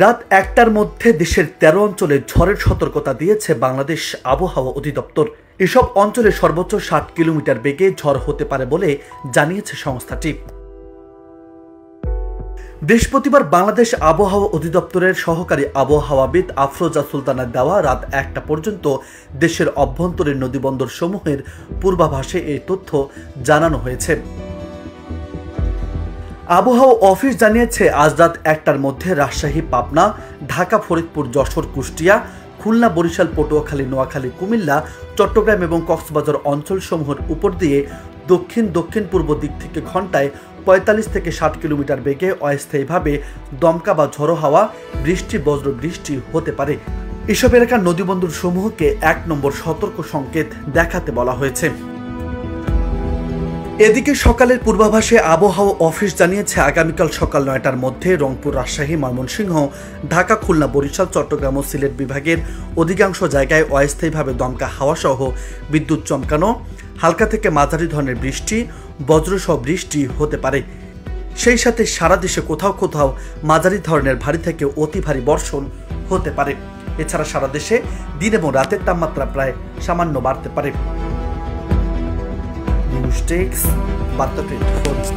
রাত ১টার মধ্যে দেশের ১৩ অঞ্চলে ঝড়ের সতর্কতা দিয়েছে বাংলাদেশ আবহাওয়া অধিদপ্তর। এসব অঞ্চলে সর্বোচ্চ ৬০ কিলোমিটার বেগে ঝড় হতে পারে বলে জানিয়েছে সংস্থাটি। বৃহস্পতিবার বাংলাদেশ আবহাওয়া অধিদপ্তরের সহকারী আবহাওয়াবিদ আফরোজা সুলতানার দেওয়া রাত ১টা পর্যন্ত দেশের অভ্যন্তরীণ নদীবন্দর সমূহের পূর্বাভাসে এই তথ্য জানানো হয়েছে। আবহাওয়া অফিস জানিয়েছে, আজ রাত ১টার মধ্যে রাজশাহী, পাবনা, ঢাকা, ফরিদপুর, যশোর, কুষ্টিয়া, খুলনা, বরিশাল, পটুয়াখালী, নোয়াখালী, কুমিল্লা, চট্টগ্রাম এবং কক্সবাজার অঞ্চলসমূহের উপর দিয়ে দক্ষিণ দক্ষিণ পূর্ব দিক থেকে ঘন্টায় ৪৫ থেকে ৬০ কিলোমিটার বেগে অস্থায়ীভাবে দমকা বা ঝড়ো হাওয়া, বৃষ্টি, বজ্র বৃষ্টি হতে পারে। এসব এলাকার নদীবন্দর সমূহকে ১ নম্বর সতর্ক সংকেত দেখাতে বলা হয়েছে। এদিকে সকালের পূর্বাভাসে আবহাওয়া অফিস জানিয়েছে, আগামীকাল সকাল ৯টার মধ্যে রংপুর, রাজশাহী, ময়মনসিংহ, ঢাকা, খুলনা, বরিশাল, চট্টগ্রাম ও সিলেট বিভাগের অধিকাংশ জায়গায় অস্থায়ীভাবে দমকা হাওয়া সহ বিদ্যুৎ চমকানো, হালকা থেকে মাঝারি ধরনের বৃষ্টি, বজ্রসহ বৃষ্টি হতে পারে। সেই সাথে সারা দেশে কোথাও কোথাও মাঝারি ধরনের ভারী থেকে অতি ভারী বর্ষণ হতে পারে। এছাড়া সারা দেশে দিন এবং রাতের তাপমাত্রা প্রায় সামান্য বাড়তে পারে। নিউজ ডেস্ক, বার্তা 24।